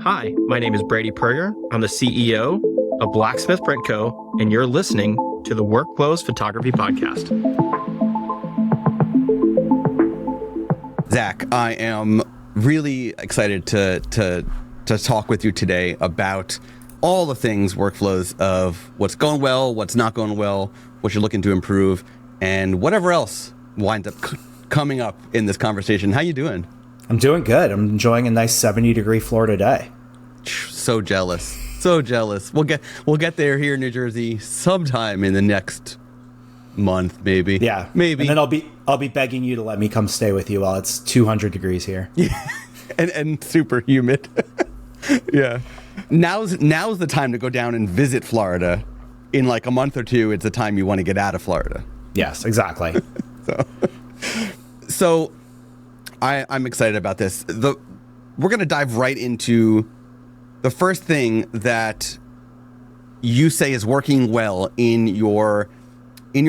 Hi, my name is Brady Perger. I'm the CEO of Blacksmith Print Co., and you're listening to the Workflows Photography Podcast. Zach, I am really excited to talk with you today about all the things, workflows of what's going well, what's not going well, what you're looking to improve, and whatever else winds up coming up in this conversation. How you doing? I'm doing good. I'm enjoying a nice 70-degree Florida day. So jealous. So jealous. We'll get there here in New Jersey sometime in the next month, maybe. Yeah, maybe. And then I'll be begging you to let me come stay with you while it's 200 degrees here. Yeah, and super humid. Yeah. Now's the time to go down and visit Florida. In like a month or two, it's the time you want to get out of Florida. Yes, exactly. So I'm excited about this. We're going to dive right into the first thing that you say is working well in your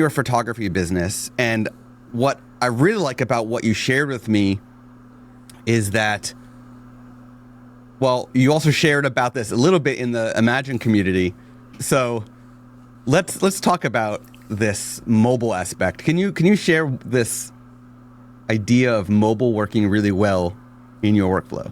photography business. And what I really like about what you shared with me is that, well, you also shared about this a little bit in the Imagen community. So let's talk about this mobile aspect. Can you share this idea of mobile working really well in your workflow?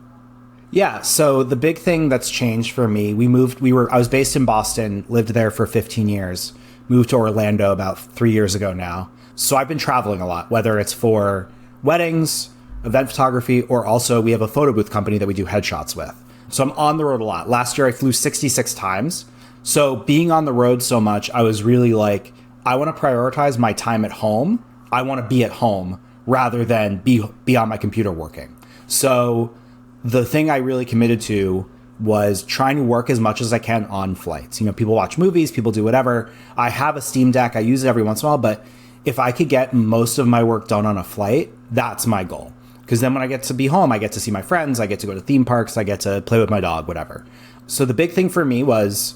Yeah, so the big thing that's changed for me, I was based in Boston, lived there for 15 years, moved to Orlando about 3 years ago now. So I've been traveling a lot, whether it's for weddings, event photography, or also we have a photo booth company that we do headshots with. So I'm on the road a lot. Last year I flew 66 times. So being on the road so much, I was really like, I want to prioritize my time at home. I want to be at home rather than be on my computer working. So the thing I really committed to was trying to work as much as I can on flights. You know, people watch movies, people do whatever. I have a Steam Deck. I use it every once in a while, but if I could get most of my work done on a flight, that's my goal. Because then when I get to be home, I get to see my friends, I get to go to theme parks, I get to play with my dog, whatever. So the big thing for me was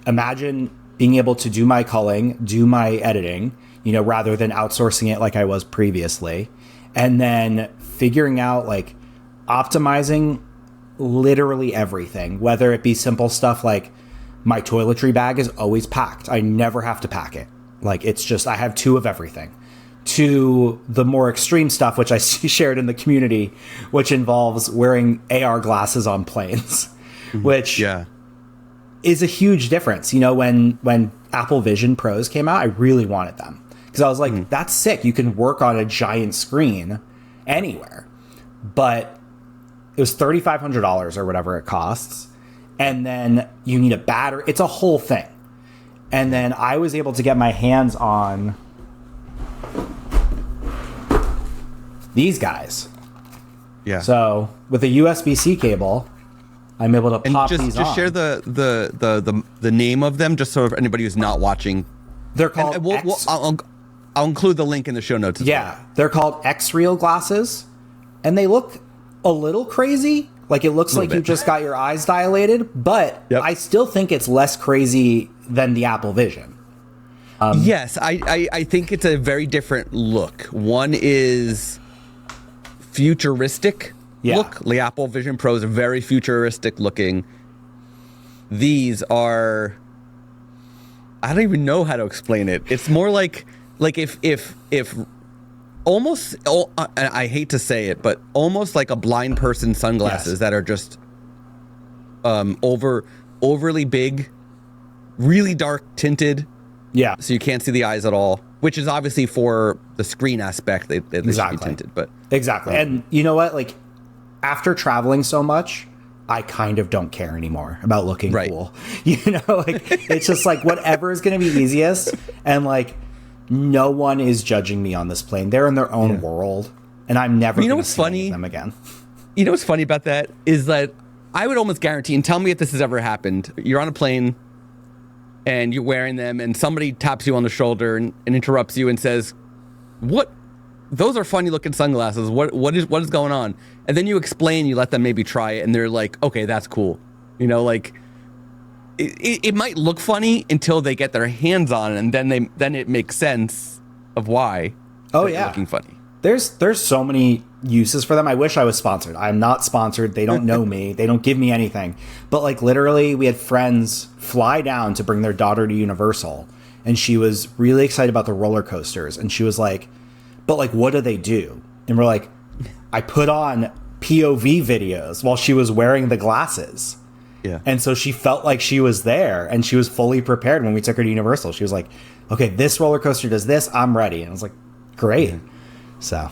imagine being able to do my culling, do my editing, rather than outsourcing it like I was previously. And then figuring out like optimizing literally everything, whether it be simple stuff like my toiletry bag is always packed. I never have to pack it. Like it's just, I have 2 of everything, to the more extreme stuff, which I shared in the community, which involves wearing AR glasses on planes, which is a huge difference. When Apple Vision Pros came out, I really wanted them because I was like, that's sick. You can work on a giant screen anywhere, but it was $3,500 or whatever it costs. And then you need a battery. It's a whole thing. And then I was able to get my hands on these guys. Yeah. So with a USB-C cable, I'm able to pop these on. Just share the name of them, just so if anybody who's not watching. They're called. I'll include the link in the show notes as well. They're called X-Real glasses, and they look a little crazy. Like it looks like you just got your eyes dilated, but I still think it's less crazy than the Apple Vision. Yes, I think it's a very different look. One is futuristic look. The Apple Vision Pros are very futuristic looking. These are, I don't even know how to explain it. It's more like if almost, I hate to say it, but almost like a blind person sunglasses that are just overly big, really dark tinted. Yeah. So you can't see the eyes at all, which is obviously for the screen aspect. They should be tinted, but exactly. And you know what? Like after traveling so much, I kind of don't care anymore about looking cool. It's just like whatever is going to be easiest. And like no one is judging me on this plane. They're in their own world, and I'm never going to see them again. You know what's funny about that is that I would almost guarantee, and tell me if this has ever happened, you're on a plane and you're wearing them and somebody taps you on the shoulder and interrupts you and says, "What? Those are funny looking sunglasses. What is going on?" And then you explain, you let them maybe try it, and they're like, "Okay, that's cool." It might look funny until they get their hands on it, and then it makes sense of why. Oh yeah, looking funny. There's so many uses for them. I wish I was sponsored. I'm not sponsored. They don't know me. They don't give me anything. But like literally we had friends fly down to bring their daughter to Universal, and she was really excited about the roller coasters, and she was like, but like, what do they do? And we're like, I put on POV videos while she was wearing the glasses. Yeah. And so she felt like she was there, and she was fully prepared when we took her to Universal. She was like, okay, this roller coaster does this, I'm ready. And I was like, great. Yeah. So.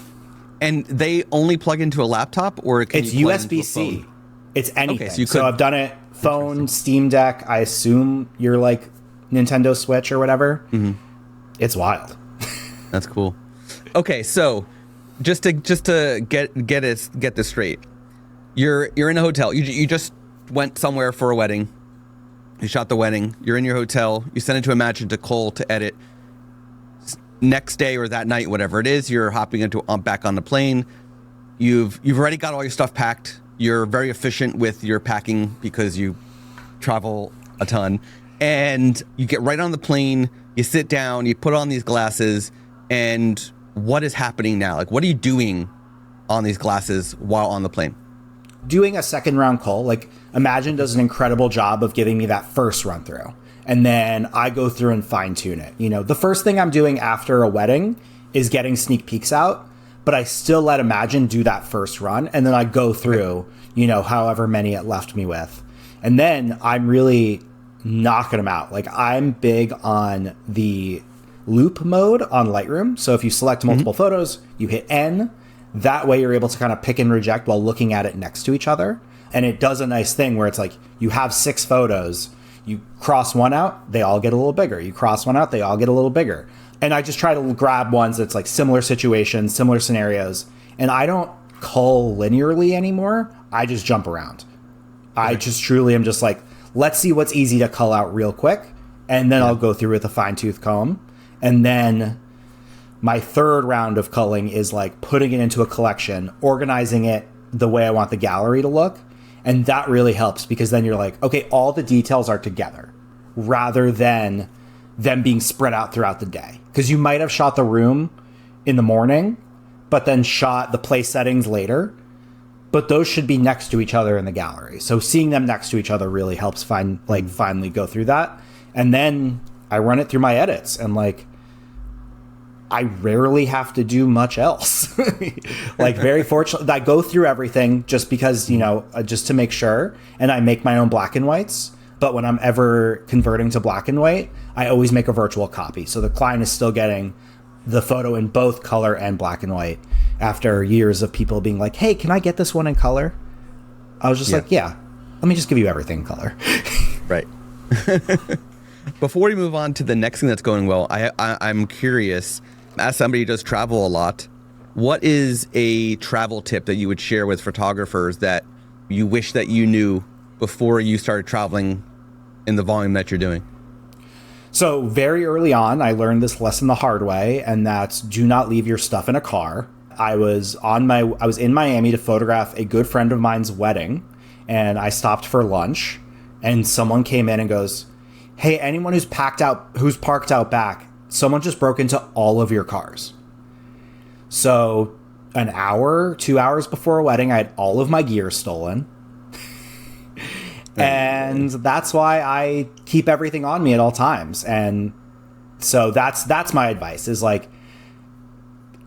And they only plug into a laptop, or can it's you plug USB-C. It's anything. Okay, so I've done it phone, Steam Deck. I assume you're like Nintendo Switch or whatever. Mm-hmm. It's wild. That's cool. Okay, so just to get this straight, you're in a hotel. You just went somewhere for a wedding. You shot the wedding. You're in your hotel. You send it to Imagen to Cole to edit. Next day or that night, whatever it is, you're hopping back on the plane. You've already got all your stuff packed. You're very efficient with your packing because you travel a ton. And you get right on the plane. You sit down. You put on these glasses. And what is happening now? Like, what are you doing on these glasses while on the plane? Doing a second round call. Like, Imagen does an incredible job of giving me that first run through. And then I go through and fine tune it. You know, the first thing I'm doing after a wedding is getting sneak peeks out, but I still let Imagen do that first run. And then I go through, you know, however many it left me with. And then I'm really knocking them out. Like, I'm big on the loop mode on Lightroom. So if you select multiple photos, you hit N. That way you're able to kind of pick and reject while looking at it next to each other. And it does a nice thing where it's like you have 6 photos. You cross one out, they all get a little bigger. You cross one out, they all get a little bigger. And I just try to grab ones that's like similar situations, similar scenarios. And I don't cull linearly anymore. I just jump around. I just truly am just like, let's see what's easy to cull out real quick. And then I'll go through with a fine tooth comb. And then my third round of culling is like putting it into a collection, organizing it the way I want the gallery to look. And that really helps because then you're like, okay, all the details are together rather than them being spread out throughout the day. Because you might have shot the room in the morning, but then shot the place settings later. But those should be next to each other in the gallery. So seeing them next to each other really helps finally go through that. And then I run it through my edits and like, I rarely have to do much else. Like, very fortunate. I go through everything just because, you know, just to make sure. And I make my own black and whites. But when I'm ever converting to black and white, I always make a virtual copy. So the client is still getting the photo in both color and black and white after years of people being like, hey, can I get this one in color? I was just like, yeah, let me just give you everything in color. Right. Before we move on to the next thing that's going well, I'm curious, as somebody who does travel a lot, what is a travel tip that you would share with photographers that you wish that you knew before you started traveling in the volume that you're doing? So very early on, I learned this lesson the hard way, and that's do not leave your stuff in a car. I was in Miami to photograph a good friend of mine's wedding, and I stopped for lunch, and someone came in and goes, hey, anyone who's parked out back, someone just broke into all of your cars. So an hour, 2 hours before a wedding, I had all of my gear stolen. And that's why I keep everything on me at all times. And so that's my advice is like,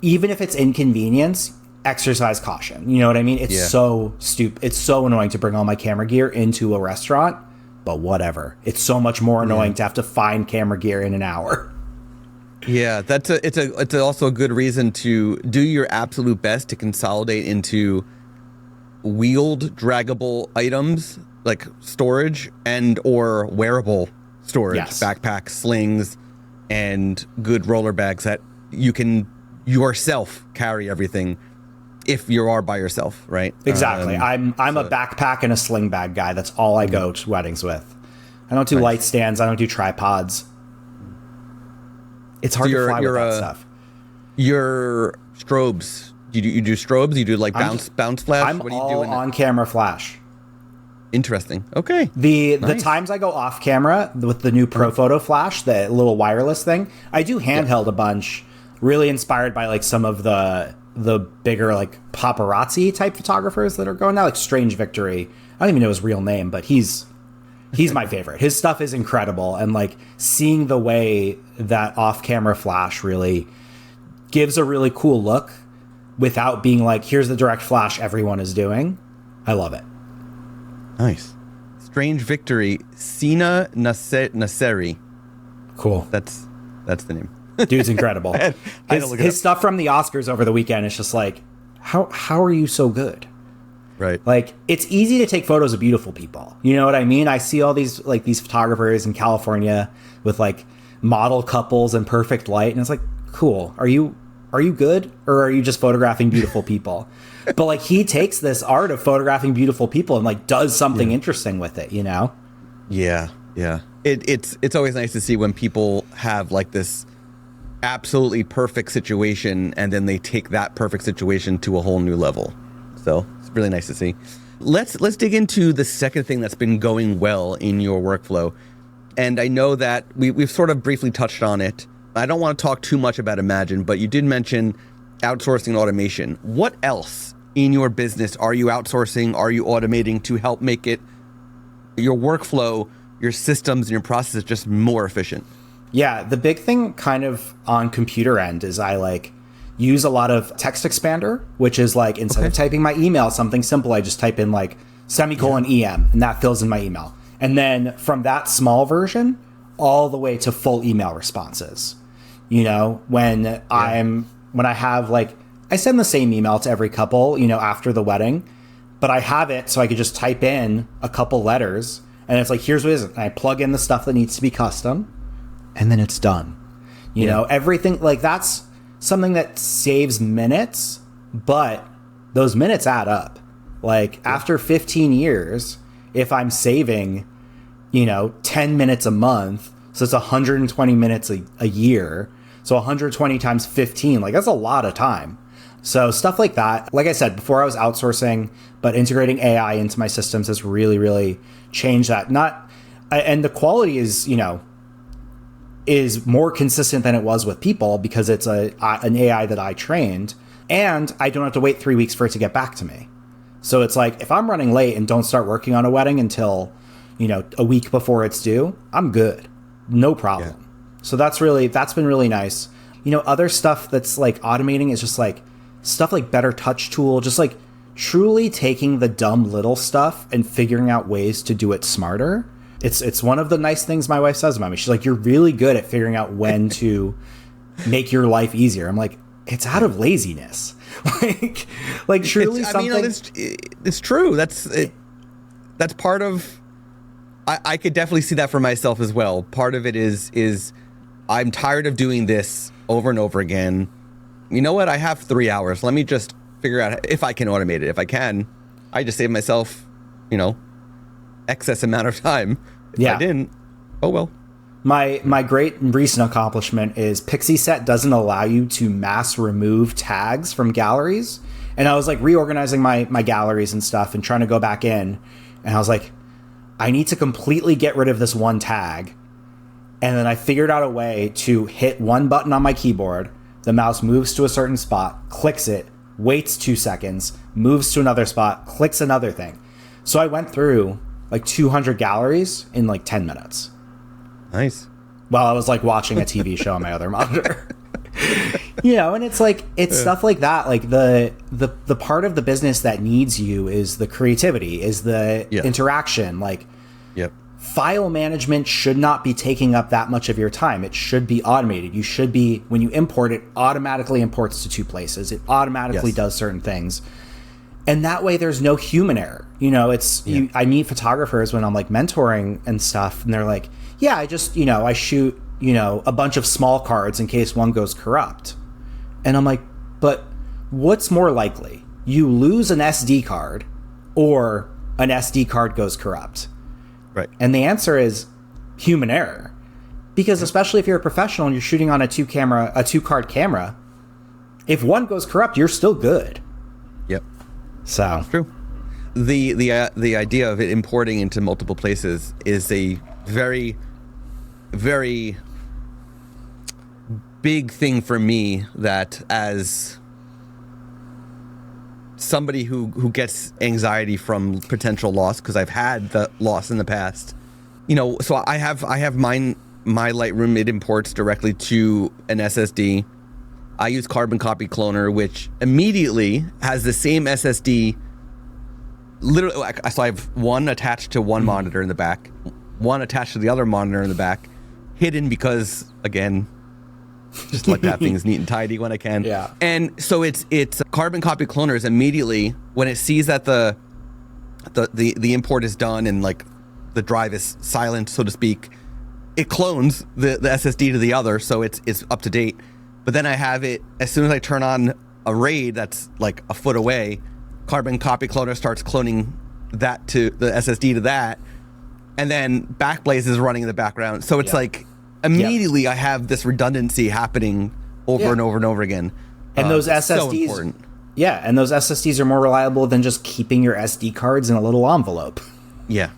even if it's inconvenience, exercise caution. You know what I mean? It's so stupid. It's so annoying to bring all my camera gear into a restaurant, but whatever. It's so much more annoying to have to find camera gear in an hour. Yeah, it's also a good reason to do your absolute best to consolidate into wheeled, draggable items like storage and or wearable storage, backpacks, slings, and good roller bags that you can yourself carry everything if you are by yourself, right? Exactly. I'm a backpack and a sling bag guy. That's all I go to weddings with. I don't do light stands. I don't do tripods. It's hard to fly with that stuff. Your strobes. You do strobes? You do like bounce flash? I'm what do you all do on camera flash. Interesting. Okay. The times I go off camera with the new ProPhoto flash, the little wireless thing, I do handheld a bunch, really inspired by like some of the the bigger like paparazzi type photographers that are going now, like Strange Victory. I don't even know his real name, but he's my favorite. His stuff is incredible, and like seeing the way that off-camera flash really gives a really cool look without being like, here's the direct flash everyone is doing. I love it. Nice. Strange Victory, Sina Nasseri. Cool. That's the name. Dude's incredible. His stuff from the Oscars over the weekend is just like, how are you so good? Right. Like, it's easy to take photos of beautiful people. You know what I mean? I see all these photographers in California with like model couples in perfect light, and it's like, cool. Are you good, or are you just photographing beautiful people? But like, he takes this art of photographing beautiful people and like does something interesting with it, you know? Yeah. It's always nice to see when people have like this absolutely perfect situation, and then they take that perfect situation to a whole new level. So it's really nice to see. Let's dig into the second thing that's been going well in your workflow. And I know that we've sort of briefly touched on it. I don't want to talk too much about Imagen, but you did mention outsourcing and automation. What else in your business are you outsourcing? Are you automating to help make it, your workflow, your systems, and your processes just more efficient? Yeah, the big thing kind of on computer end is I like use a lot of text expander, which is like, instead of typing my email, something simple, I just type in like semicolon EM, and that fills in my email. And then from that small version all the way to full email responses. You know, when I have like, I send the same email to every couple, you know, after the wedding, but I have it so I could just type in a couple letters, and it's like, here's what it is. And I plug in the stuff that needs to be custom, and then it's done. You know, everything like that's something that saves minutes, but those minutes add up. Like after 15 years, if I'm saving, you know, 10 minutes a month, so it's 120 minutes a year. So 120 times 15, like that's a lot of time. So stuff like that, like I said, before I was outsourcing, but integrating AI into my systems has really, really changed that. And the quality is, you know, is more consistent than it was with people because it's an AI that I trained, and I don't have to wait 3 weeks for it to get back to me. So it's like, if I'm running late and don't start working on a wedding until, you know, a week before it's due, I'm good. No problem. Yeah. So that's been really nice. You know, other stuff that's like automating is just like stuff like Better Touch Tool, just like truly taking the dumb little stuff and figuring out ways to do it smarter. It's one of the nice things my wife says about me. She's like, you're really good at figuring out when to make your life easier. I'm like, it's out of laziness. like truly something. I mean, it's true. That's part of, I could definitely see that for myself as well. Part of it is I'm tired of doing this over and over again. You know what? I have 3 hours. Let me just figure out if I can automate it. If I can, I just save myself, you know, excess amount of time. If I didn't, oh well. My great recent accomplishment is PixieSet doesn't allow you to mass remove tags from galleries. And I was like reorganizing my galleries and stuff and trying to go back in. And I was like, I need to completely get rid of this one tag. And then I figured out a way to hit one button on my keyboard. The mouse moves to a certain spot, clicks it, waits 2 seconds, moves to another spot, clicks another thing. So I went through like 200 galleries in like 10 minutes. Nice. While I was like watching a TV show on my other monitor. You know, and it's like, it's stuff like that. Like the part of the business that needs you is the creativity, is the interaction. Like, file management should not be taking up that much of your time. It should be automated. You should be, when you import it, automatically imports to 2 places. It automatically does certain things. And that way there's no human error. You know, I meet photographers when I'm like mentoring and stuff, and they're like, yeah, I just, you know, I shoot, you know, a bunch of small cards in case one goes corrupt. And I'm like, but what's more likely? You lose an SD card or an SD card goes corrupt? Right. And the answer is human error. Because especially if you're a professional and you're shooting on a 2-card camera, if one goes corrupt, you're still good. Yep. So true. The idea of it importing into multiple places is a very, very big thing for me, that as somebody who gets anxiety from potential loss, because I've had the loss in the past. So I have my Lightroom. It imports directly to an SSD. I use Carbon Copy Cloner, which immediately has the same SSD. Literally, so I have one attached to one monitor in the back, one attached to the other monitor in the back, hidden because, again, just like to have things neat and tidy when I can. Yeah. And so it's Carbon Copy Cloner is immediately, when it sees that the import is done and like the drive is silent, so to speak, it clones the SSD to the other, so it's up to date. But then I have it, as soon as I turn on a RAID that's like a foot away, Carbon Copy Cloner starts cloning that to the SSD to that, and then Backblaze is running in the background. So it's like immediately I have this redundancy happening over and over and over again. And those SSDs, so important. Yeah, and those SSDs are more reliable than just keeping your SD cards in a little envelope. Yeah.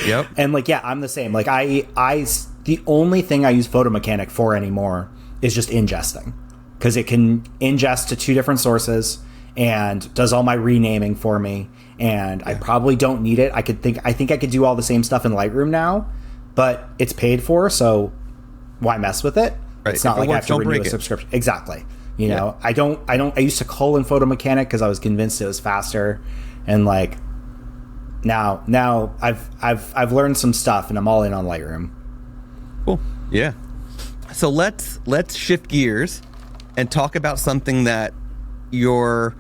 Yep. And like, I'm the same. Like the only thing I use Photo Mechanic for anymore is just ingesting, because it can ingest to 2 different sources and does all my renaming for me. And I probably don't need it. I think I could do all the same stuff in Lightroom now, but it's paid for, so why mess with it? Right. It's not like I have to renew a subscription. Exactly. I used to cull in Photo Mechanic because I was convinced it was faster, and like now I've learned some stuff and I'm all in on Lightroom. Cool. Yeah. So let's shift gears and talk about something that you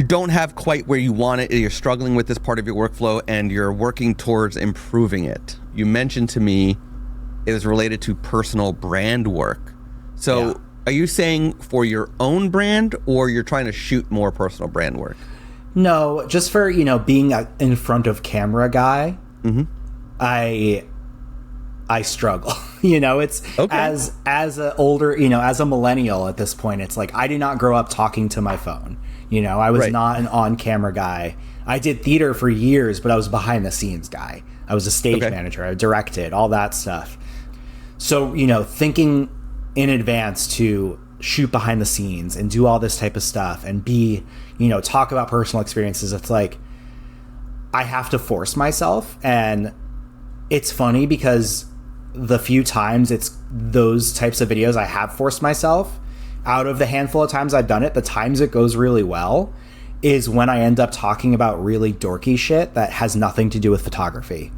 don't have quite where you want it. You're struggling with this part of your workflow and you're working towards improving it. You mentioned to me it was related to personal brand work. So are you saying for your own brand, or you're trying to shoot more personal brand work? No, just for, being in front of camera guy. Mm-hmm. I struggle. It's okay. as a older, as a millennial at this point, it's like I did not grow up talking to my phone. I was not an on-camera guy. I did theater for years, but I was a behind-the-scenes guy. I was a stage manager. I directed, all that stuff. So, thinking in advance to shoot behind the scenes and do all this type of stuff and be, talk about personal experiences, it's like I have to force myself. And it's funny because the few times it's those types of videos I have forced myself, out of the handful of times I've done it, the times it goes really well is when I end up talking about really dorky shit that has nothing to do with photography.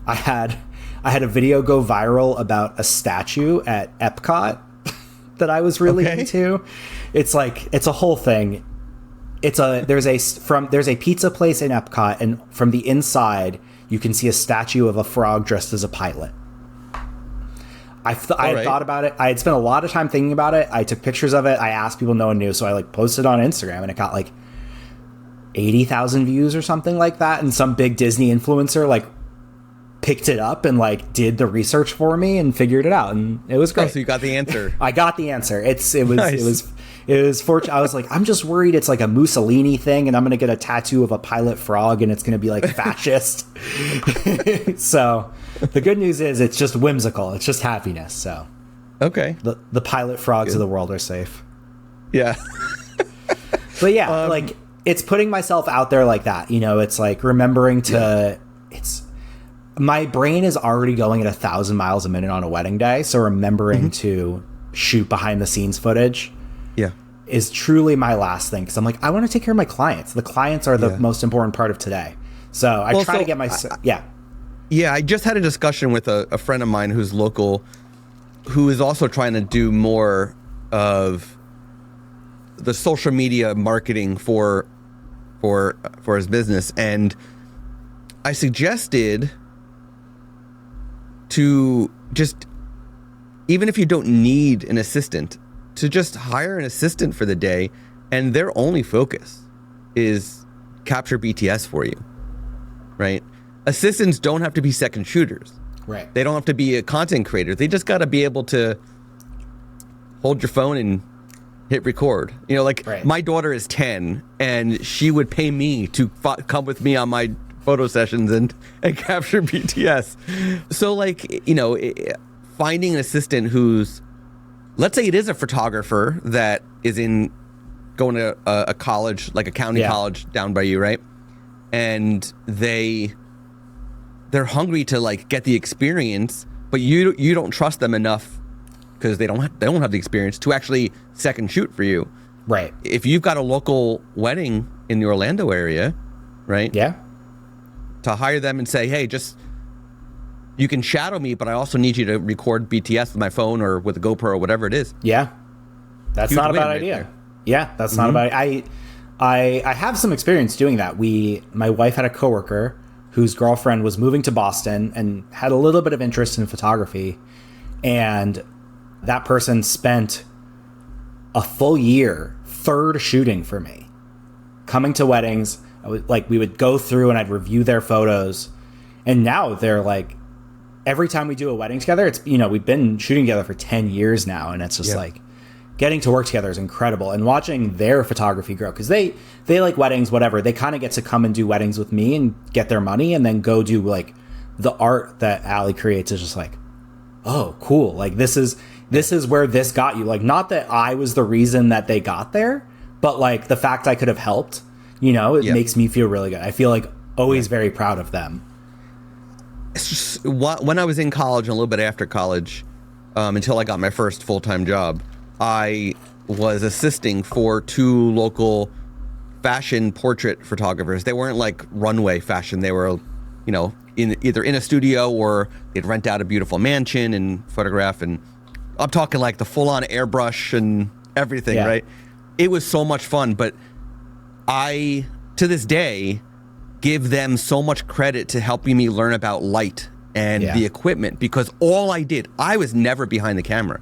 I had a video go viral about a statue at Epcot that I was really into. It's a whole thing. There's a pizza place in Epcot, and from the inside you can see a statue of a frog dressed as a pilot. I had thought about it. I had spent a lot of time thinking about it. I took pictures of it. I asked people no one knew, so I posted on Instagram, and it got 80,000 views or something like that. And some big Disney influencer picked it up and did the research for me and figured it out, and it was great. Oh, so you got the answer. I got the answer. It was Nice. it was fortunate. I was like, I'm just worried it's a Mussolini thing, and I'm gonna get a tattoo of a pilot frog, and it's gonna be fascist. So the good news is it's just whimsical. It's just happiness. So okay, the pilot frogs of the world are safe. Yeah. But yeah, it's putting myself out there like that. It's remembering to my brain is already going at 1,000 miles a minute on a wedding day. So remembering to shoot behind the scenes footage is truly my last thing. Cause I'm I want to take care of my clients. The clients are the most important part of today. So I try to get my, Yeah. I just had a discussion with a friend of mine who's local, who is also trying to do more of the social media marketing for his business. And I suggested to just, even if you don't need an assistant, to just hire an assistant for the day, and their only focus is capture BTS for you, right? Assistants don't have to be second shooters. Right. They don't have to be a content creator. They just got to be able to hold your phone and hit record. My daughter is 10, and she would pay me to come with me on my photo sessions and capture BTS. So finding an assistant who's, let's say it is a photographer that is in going to a college, like a county college down by you, right? And they're hungry to like get the experience, but you don't trust them enough because they don't have the experience to actually second shoot for you. Right. If you've got a local wedding in the Orlando area, right? Yeah. To hire them and say, hey, you can shadow me, but I also need you to record BTS with my phone or with a GoPro or whatever it is. Yeah. That's Huge not a win bad right idea. there. Yeah, that's not a bad idea. I have some experience doing that. My wife had a coworker whose girlfriend was moving to Boston and had a little bit of interest in photography. And that person spent a full year third shooting for me, coming to weddings. We would go through and I'd review their photos. And now they're like, every time we do a wedding together, it's, we've been shooting together for 10 years now. And it's just like getting to work together is incredible. And watching their photography grow, because they like weddings, whatever. They kind of get to come and do weddings with me and get their money and then go do like the art that Allie creates is just like, oh, cool. Like this is where this got you. Like, not that I was the reason that they got there, but like the fact I could have helped, it makes me feel really good. I feel like always very proud of them. It's just, when I was in college and a little bit after college, until I got my first full-time job, I was assisting for 2 local fashion portrait photographers. They weren't like runway fashion. They were, either in a studio or they'd rent out a beautiful mansion and photograph. And I'm talking like the full-on airbrush and everything, right? It was so much fun. But I, to this day, give them so much credit to helping me learn about light and the equipment, because I was never behind the camera.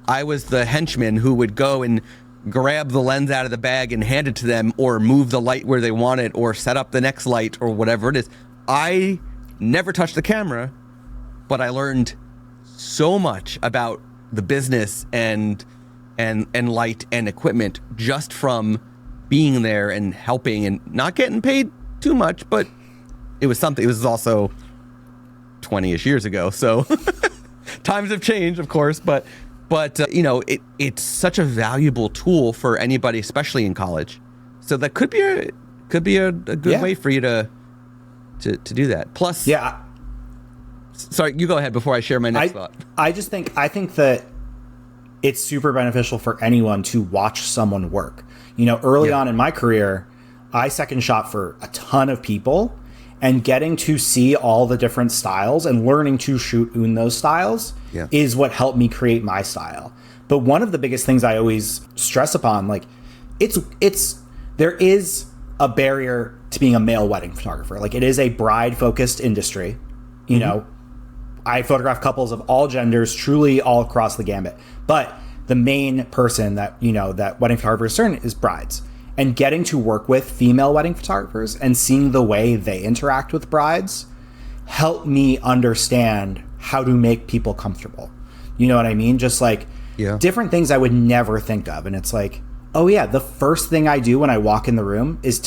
I was the henchman who would go and grab the lens out of the bag and hand it to them, or move the light where they want it, or set up the next light, or whatever it is. I never touched the camera, but I learned so much about the business and light and equipment just from being there and helping and not getting paid too much, but it was something. It was also 20-ish years ago, so times have changed, of course, but it's such a valuable tool for anybody, especially in college. So that could be a good way for you to do that. Plus, sorry, you go ahead before I share my next thought. I think that it's super beneficial for anyone to watch someone work. Early on in my career, I second shot for a ton of people, and getting to see all the different styles and learning to shoot in those styles is what helped me create my style. But one of the biggest things I always stress upon, like, there is a barrier to being a male wedding photographer. Like, it is a bride-focused industry. I photograph couples of all genders, truly all across the gambit. But the main person that wedding photographers turn is brides. And getting to work with female wedding photographers and seeing the way they interact with brides helped me understand how to make people comfortable. You know what I mean? Just like different things I would never think of. And it's like, oh yeah, the first thing I do when I walk in the room is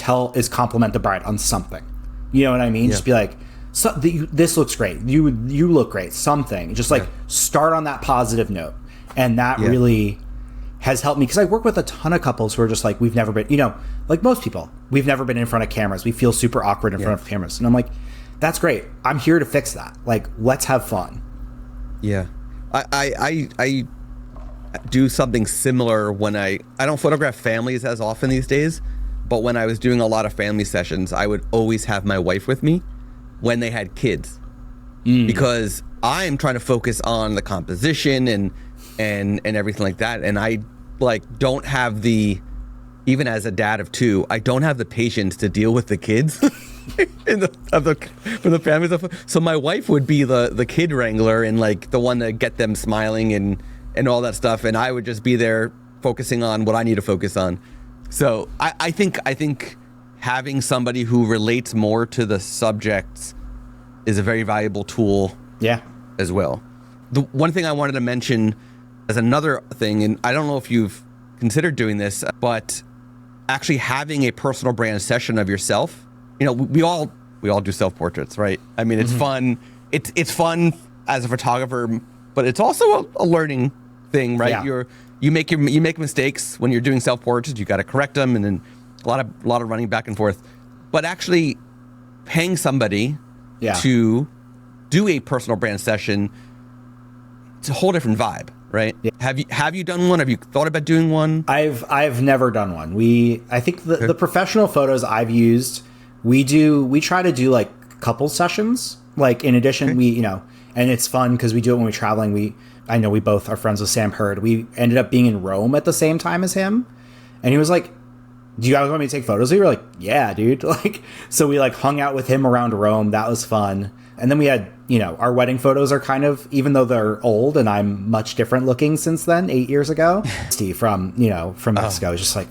compliment the bride on something. You know what I mean? Just be like, this looks great. You look great. Something. Just like start on that positive note. And that really has helped me, because I work with a ton of couples who are just like, we've never been, like most people, we've never been in front of cameras. We feel super awkward in front of cameras. And I'm like, that's great. I'm here to fix that. Like, let's have fun. Yeah. I do something similar when I don't photograph families as often these days, but when I was doing a lot of family sessions, I would always have my wife with me when they had kids, because I'm trying to focus on the composition and everything like that. And I don't have even as a dad of 2, I don't have the patience to deal with the kids from the families. So my wife would be the kid wrangler and like the one to get them smiling and all that stuff. And I would just be there focusing on what I need to focus on. So I think having somebody who relates more to the subjects is a very valuable tool as well. The one thing I wanted to mention as another thing, and I don't know if you've considered doing this, but actually having a personal brand session of yourself. We all do self-portraits, right? I mean, it's fun. It's fun as a photographer, but it's also a learning thing, right? you make mistakes when you're doing self-portraits. You got to correct them, and then a lot of running back and forth. But actually paying somebody to do a personal brand session, it's a whole different vibe, right? Yeah. Have you done one? Have you thought about doing one? I've never done one. I think the professional photos I've used, we try to do like couple sessions. Like in addition, and it's fun because we do it when we're traveling. I know we both are friends with Sam Hurd. We ended up being in Rome at the same time as him. And he was like, do you guys want me to take photos? We were like, yeah, dude. Like, so we like hung out with him around Rome. That was fun. And then we had, our wedding photos are kind of, even though they're old and I'm much different looking since then, 8 years ago. Steve from Mexico just like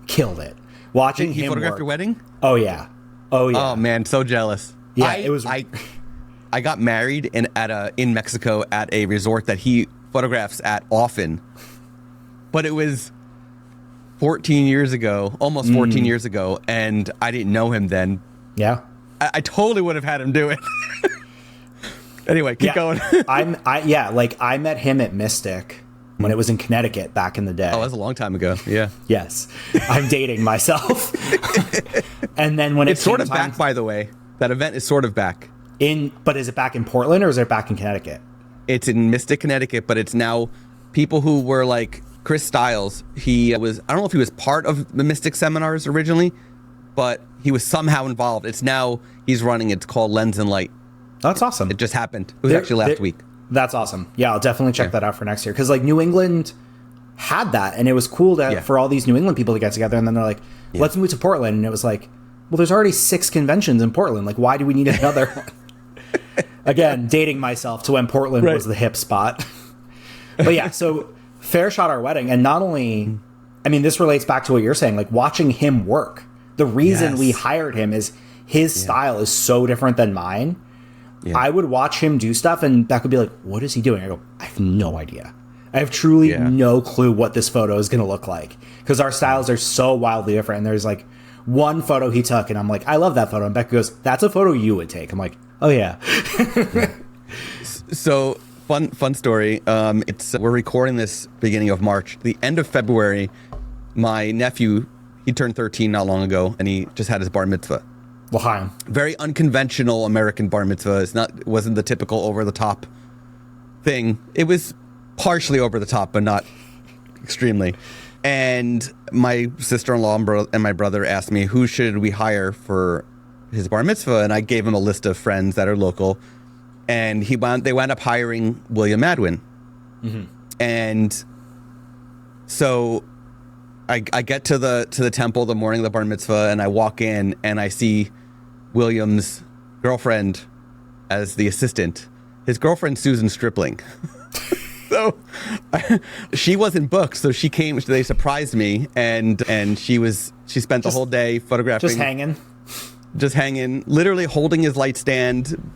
killed it. Watching him photograph your wedding? Oh yeah. Oh man, so jealous. Yeah, it was. I got married in Mexico at a resort that he photographs at often, but it was 14 years ago, almost 14 years ago, and I didn't know him then. Yeah, I totally would have had him do it. Anyway, keep going. I met him at Mystic when it was in Connecticut back in the day. Oh, that was a long time ago. Yeah. Yes, I'm dating myself. And then when it's sort of back, by the way, that event is sort of back. But is it back in Portland or is it back in Connecticut? It's in Mystic, Connecticut, but it's now people who were like Chris Stiles. I don't know if he was part of the Mystic seminars originally, but he was somehow involved. It's now he's running. It's called Lens and Light. That's awesome. It just happened. It was actually last week. That's awesome. Yeah, I'll definitely check that out for next year. Because like New England had that, and it was cool for all these New England people to get together. And then they're like, let's move to Portland. And it was like, well, there's already 6 conventions in Portland. Like, why do we need another one? Again, dating myself to when Portland was the hip spot. But yeah, so Fair shot our wedding. And not only, I mean, this relates back to what you're saying, like watching him work. The reason we hired him is his style is so different than mine. Yeah. I would watch him do stuff and Beck would be like, what is he doing? I go, I have no idea. I have truly no clue what this photo is going to look like because our styles are so wildly different. And there's like one photo he took and I'm like, I love that photo. And Beck goes, that's a photo you would take. I'm like, oh yeah. So fun story. We're recording this beginning of March. The end of February, my nephew, he turned 13 not long ago and he just had his bar mitzvah. L'chaim. Very unconventional American bar mitzvah. It wasn't the typical over the top thing. It was partially over the top, but not extremely. And my sister-in-law and my brother asked me, who should we hire for his bar mitzvah? And I gave him a list of friends that are local. And they wound up hiring William Madwin. Mm-hmm. And so I get to the temple the morning of the bar mitzvah, and I walk in and I see William's girlfriend as the assistant. His girlfriend, Susan Stripling. So she wasn't booked, so she came. They surprised me, and she spent the whole day photographing, just hanging, literally holding his light stand,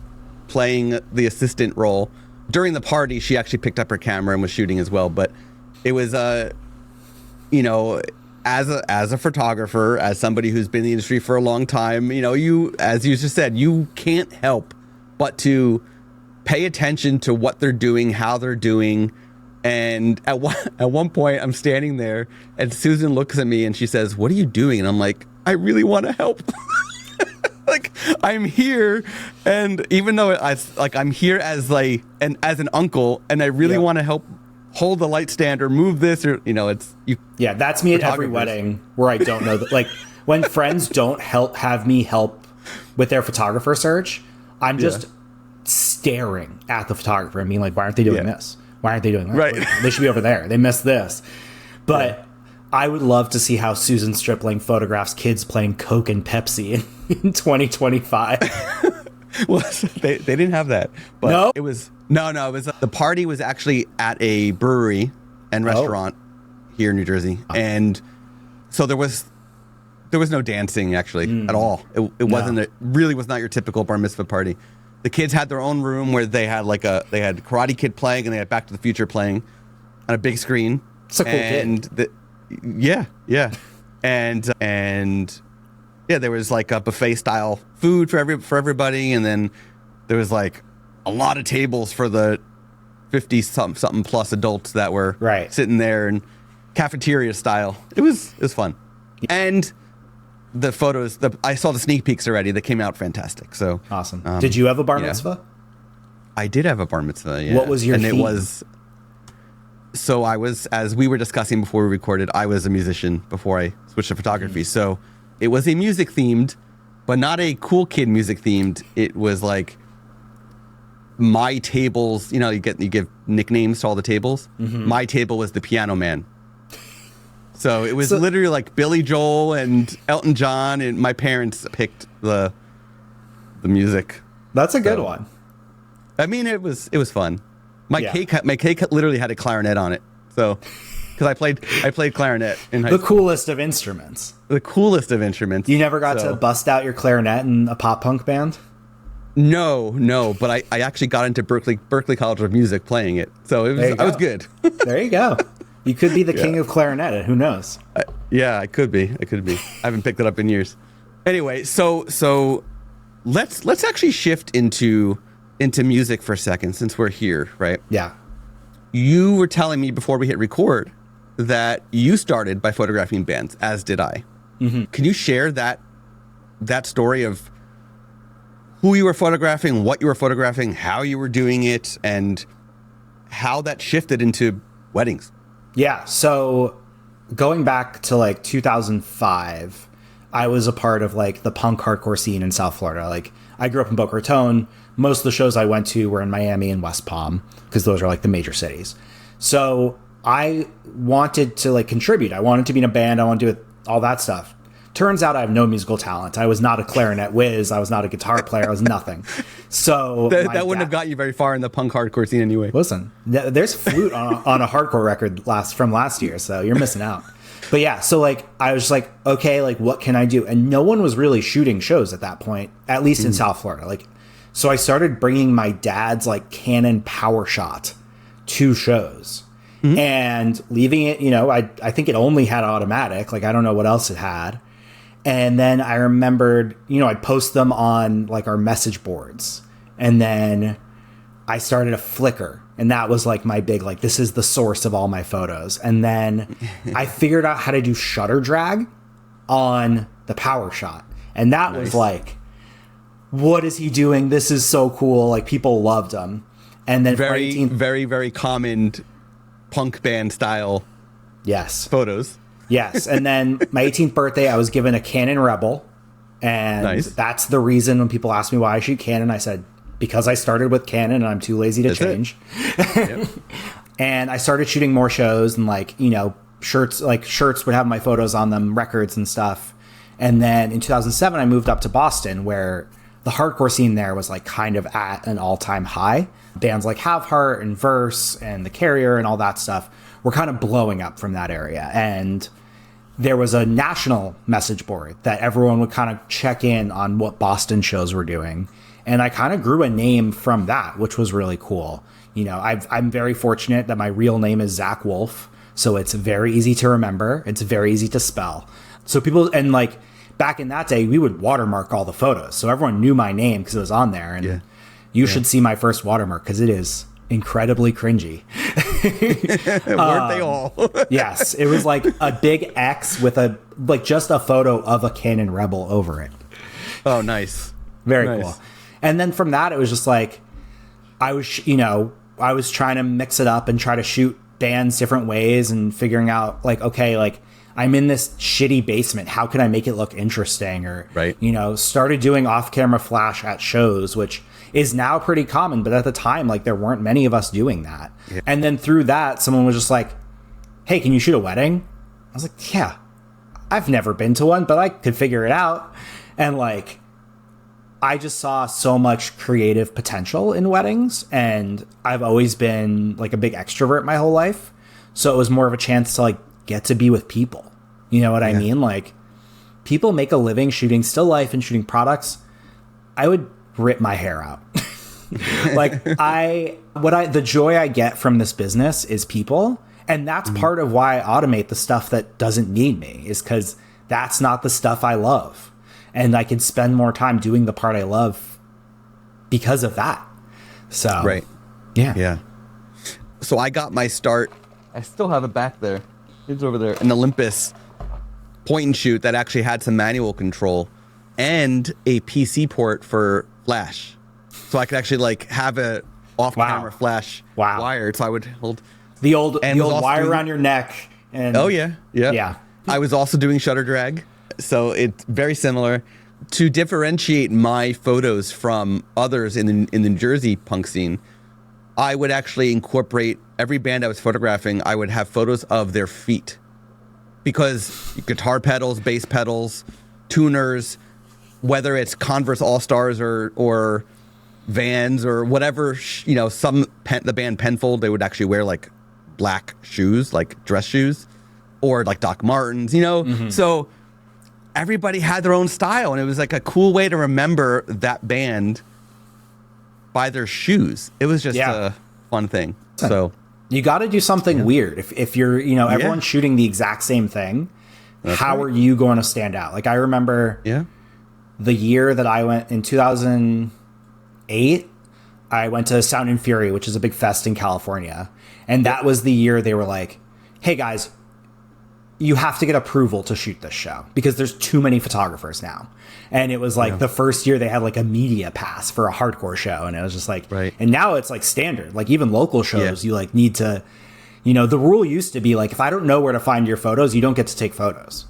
playing the assistant role. During the party, she actually picked up her camera and was shooting as well. But it was as a photographer, as somebody who's been in the industry for a long time, you, as you just said, you can't help but to pay attention to what they're doing, how they're doing. And at one point I'm standing there and Susan looks at me and she says, "What are you doing?" And I'm like, I really want to help. Like, I'm here, and even though I'm here as an uncle, and I really want to help hold the light stand or move this, or it's you. Yeah, that's me at every wedding where I don't know that. Like when friends don't have me help with their photographer search, I'm just staring at the photographer and being like, why aren't they doing this? Why aren't they doing that? Right. They should be over there. They missed this. But I would love to see how Susan Stripling photographs kids playing Coke and Pepsi in 2025. Well, they didn't have that. But no? It was the party was actually at a brewery and restaurant here in New Jersey. And so there was no dancing actually at all. It wasn't really was not your typical bar mitzvah party. The kids had their own room where they had they had Karate Kid playing and they had Back to the Future playing on a big screen. It's a cool kid. And there was like a buffet style food for everybody, and then there was like a lot of tables for the 50 something plus adults that were Right. sitting there and cafeteria style. It was fun. And the photos, I saw the sneak peeks already. They came out fantastic. So Awesome. Did you have a bar yeah. mitzvah? I did have a bar mitzvah. Yeah. What was your theme? It was. So I was, as we were discussing before we recorded, I was a musician before I switched to photography. So it was a music themed, but not a cool kid music themed. It was like my tables. You know, you give nicknames to all the tables. Mm-hmm. My table was the piano man. So it was literally like Billy Joel and Elton John, and my parents picked the music. That's a good one. I mean, it was fun. My Yeah. cake literally had a clarinet on it. So, because I played clarinet in high The school. coolest of instruments. The coolest of instruments. You never got to bust out your clarinet in a pop punk band? No, but I actually got into Berkeley College of Music playing it. So I was good. There you go. You could be the king of clarinet. Who knows? Yeah, I could be. I haven't picked it up in years. Anyway, so let's actually shift into music for a second, since we're here, right? Yeah. You were telling me before we hit record that you started by photographing bands, as did I. Mm-hmm. Can you share that story of who you were photographing, what you were photographing, how you were doing it, and how that shifted into weddings? Yeah. So going back to like 2005, I was a part of like the punk hardcore scene in South Florida. Like I grew up in Boca Raton. Most of the shows I went to were in Miami and West Palm, because those are like the major cities. So I wanted to like contribute. I wanted to be in a band. I wanted to do all that stuff. Turns out I have no musical talent. I was not a clarinet whiz. I was not a guitar player. I was nothing. So that wouldn't have got you very far in the punk hardcore scene anyway. Listen, there's flute on a hardcore record from last year, so you're missing out. But yeah, so like I was like, okay, like what can I do? And no one was really shooting shows at that point, at least in South Florida. Like, so I started bringing my dad's like Canon PowerShot to shows. And leaving it, I think it only had automatic. Like I don't know what else it had. And then I remembered, I'd post them on like our message boards. And then I started a Flickr. And that was like my big, like, this is the source of all my photos. And then I figured out how to do shutter drag on the PowerShot. And that was like, what is he doing? This is so cool. Like people loved him. And then very, very, very common punk band style photos. Yes. And then my 18th birthday, I was given a Canon Rebel. And that's the reason when people ask me why I shoot Canon, I said, because I started with Canon and I'm too lazy to change. Yep. And I started shooting more shows, and like, shirts would have my photos on them, records and stuff. And then in 2007, I moved up to Boston, where the hardcore scene there was like kind of at an all-time high. Bands like Have Heart and Verse and The Carrier and all that stuff were kind of blowing up from that area. And there was a national message board that everyone would kind of check in on what Boston shows were doing. And I kind of grew a name from that, which was really cool. I'm very fortunate that my real name is Zac Wolf. So it's very easy to remember. It's very easy to spell. So people, and like back in that day, we would watermark all the photos. So everyone knew my name because it was on there. And you should see my first watermark, because it is incredibly cringy. Weren't they all? Yes. It was like a big X with just a photo of a Canon Rebel over it. Oh, nice. Very cool. And then from that, it was just like, I was trying to mix it up and try to shoot bands different ways, and figuring out like, okay, like I'm in this shitty basement. How can I make it look interesting? Or, started doing off-camera flash at shows, which is now pretty common. But at the time, like there weren't many of us doing that. Yeah. And then through that, someone was just like, hey, can you shoot a wedding? I was like, yeah, I've never been to one, but I could figure it out. And like, I just saw so much creative potential in weddings, and I've always been like a big extrovert my whole life. So it was more of a chance to like get to be with people. You know what I mean? Like people make a living shooting still life and shooting products. I would rip my hair out. Like the joy I get from this business is people. And that's part of why I automate the stuff that doesn't need me, is because that's not the stuff I love. And I can spend more time doing the part I love because of that. So, right. Yeah. So I got my start. I still have it back there. It's over there. An Olympus point and shoot that actually had some manual control and a PC port for flash. So I could actually like have a off-camera flash wired. So I would hold the old wire around your neck. And yeah. I was also doing shutter drag. So it's very similar. To differentiate my photos from others in the New Jersey punk scene, I would actually incorporate every band I was photographing. I would have photos of their feet, because guitar pedals, bass pedals, tuners, whether it's Converse All-Stars or Vans or whatever, the band Penfold, they would actually wear like black shoes, like dress shoes, or like Doc Martens, So everybody had their own style, and it was like a cool way to remember that band by their shoes. It was just a fun thing. So you got to do something weird. If you're, everyone's shooting the exact same thing, how are you going to stand out? Like I remember the year that I went in 2008, I went to Sound and Fury, which is a big fest in California. And that was the year they were like, hey guys, you have to get approval to shoot this show because there's too many photographers now. And it was like the first year they had like a media pass for a hardcore show. And it was just like, and now it's like standard, like even local shows, you like need to, the rule used to be like, if I don't know where to find your photos, you don't get to take photos.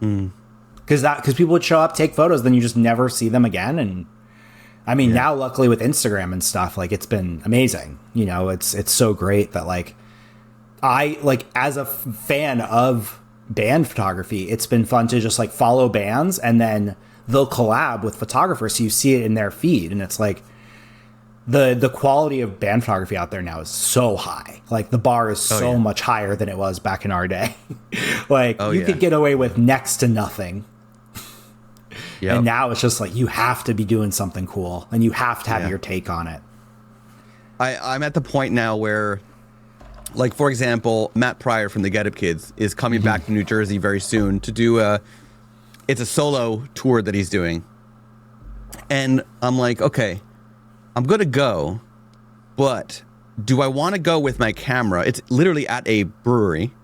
Because people would show up, take photos, then you just never see them again. And I mean, now luckily with Instagram and stuff, like it's been amazing. It's so great that like, I like as a fan of band photography, it's been fun to just like follow bands and then they'll collab with photographers, so you see it in their feed, and it's like the quality of band photography out there now is so high. Like the bar is so much higher than it was back in our day. Like you could get away with next to nothing. And now it's just like you have to be doing something cool and you have to have your take on it. I'm at the point now where, like, for example, Matt Pryor from the Get Up Kids is coming back to New Jersey very soon to do it's a solo tour that he's doing. And I'm like, okay, I'm going to go, but do I want to go with my camera? It's literally at a brewery,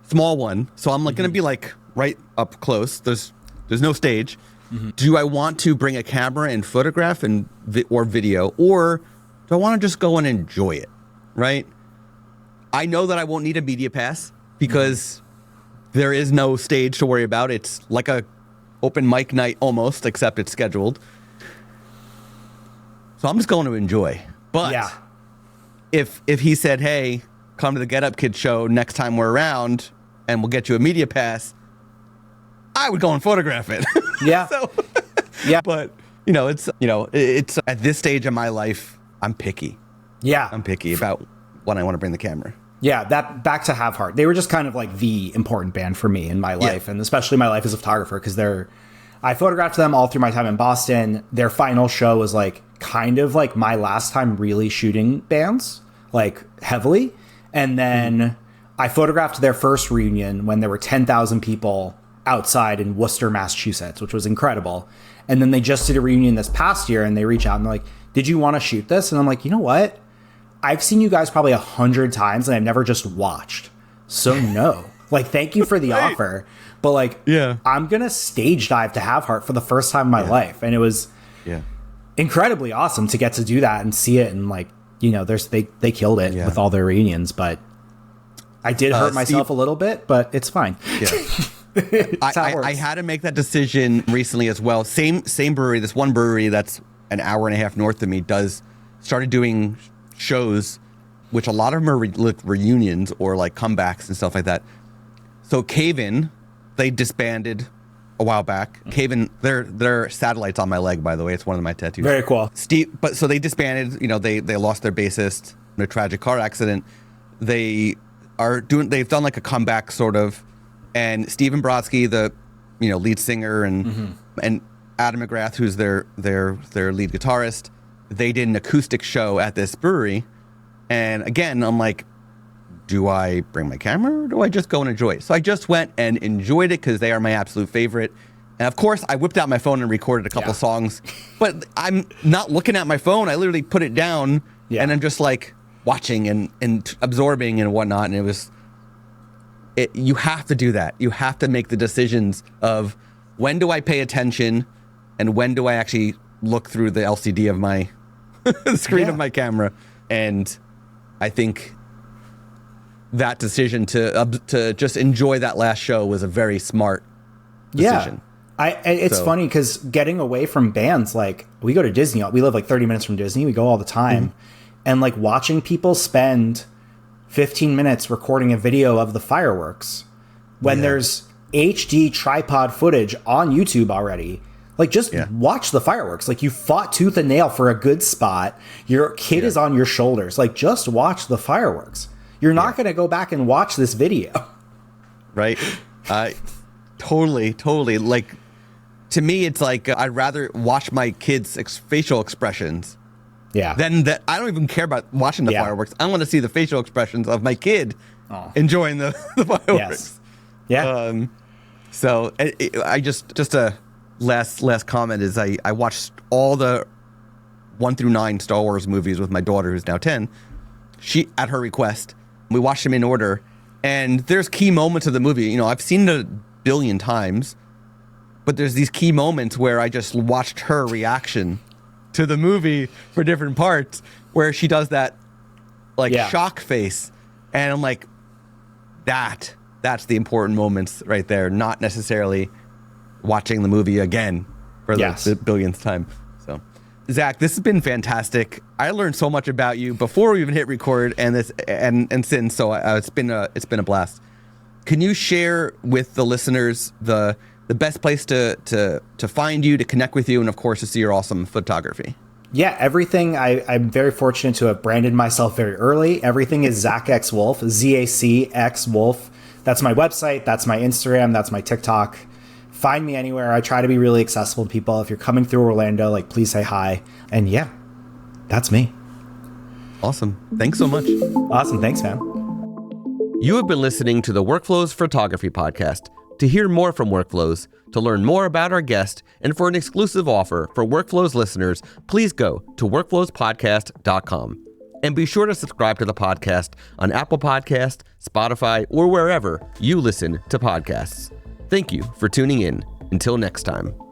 small one. So I'm like going to be like right up close. There's no stage. Do I want to bring a camera and photograph or video, or do I want to just go and enjoy it? Right? I know that I won't need a media pass because there is no stage to worry about. It's like a open mic night almost, except it's scheduled. So I'm just going to enjoy. But if he said, hey, come to the Get Up Kid show next time we're around and we'll get you a media pass, I would go and photograph it. But it's at this stage of my life, I'm picky. I'm picky about when I want to bring the camera. That back to Have Heart. They were just kind of like the important band for me in my life, and especially my life as a photographer, because I photographed them all through my time in Boston. Their final show was like kind of like my last time really shooting bands, like heavily. And then I photographed their first reunion when there were 10,000 people outside in Worcester, Massachusetts, which was incredible. And then they just did a reunion this past year, and they reach out and they're like, did you want to shoot this? And I'm like, you know what? I've seen you guys probably 100 times and I've never just watched. So no, like, thank you for the offer. But like, I'm going to stage dive to Have Heart for the first time in my life. And it was incredibly awesome to get to do that and see it. And like, they killed it with all their reunions, but I did hurt myself a little bit, but it's fine. I had to make that decision recently as well. Same brewery, this one brewery that's an hour and a half north of me started doing shows, which a lot of them are reunions or like comebacks and stuff like that. So Cave-In, they disbanded a while back. Cave-In, they're satellites on my leg, by the way. It's one of my tattoos. Very cool. So they disbanded. They lost their bassist in a tragic car accident. They've done like a comeback sort of, and Stephen Brodsky, the lead singer, and Adam McGrath, who's their lead guitarist, they did an acoustic show at this brewery. And again, I'm like, do I bring my camera or do I just go and enjoy it? So I just went and enjoyed it because they are my absolute favorite. And of course, I whipped out my phone and recorded a couple songs, but I'm not looking at my phone. I literally put it down and I'm just like, watching and absorbing and whatnot. And you have to do that. You have to make the decisions of when do I pay attention and when do I actually look through the LCD of my screen of my camera. And I think that decision to just enjoy that last show was a very smart decision. It's funny because getting away from bands, like we go to Disney, we live like 30 minutes from Disney, we go all the time, and like watching people spend 15 minutes recording a video of the fireworks when there's HD tripod footage on YouTube already. Like just watch the fireworks. Like you fought tooth and nail for a good spot. Your kid is on your shoulders. Like just watch the fireworks. You're not going to go back and watch this video. Right. Totally. Like, to me, it's like I'd rather watch my kids' facial expressions. Than that. I don't even care about watching the fireworks. I want to see the facial expressions of my kid enjoying the fireworks. So I just a last comment is I watched all the 1 through 9 Star Wars movies with my daughter, who's now 10. She, at her request, we watched them in order, and there's key moments of the movie. You know, I've seen it 1 billion times, but there's these key moments where I just watched her reaction to the movie for different parts, where she does that like shock face, and I'm like, that's the important moments right there, not necessarily watching the movie again for the billionth time. So, Zac, this has been fantastic. I learned so much about you before we even hit record, and since. So it's been a blast. Can you share with the listeners the best place to find you, to connect with you, and of course to see your awesome photography? Yeah, everything. I'm very fortunate to have branded myself very early. Everything is Zac X Wolf, ZAC Wolf. That's my website. That's my Instagram. That's my TikTok. Find me anywhere. I try to be really accessible to people. If you're coming through Orlando, like, please say hi. And yeah, that's me. Awesome. Thanks so much. Awesome. Thanks, man. You have been listening to the Workflows Photography Podcast. To hear more from Workflows, to learn more about our guest, and for an exclusive offer for Workflows listeners, please go to workflowspodcast.com. And be sure to subscribe to the podcast on Apple Podcast, Spotify, or wherever you listen to podcasts. Thank you for tuning in. Until next time.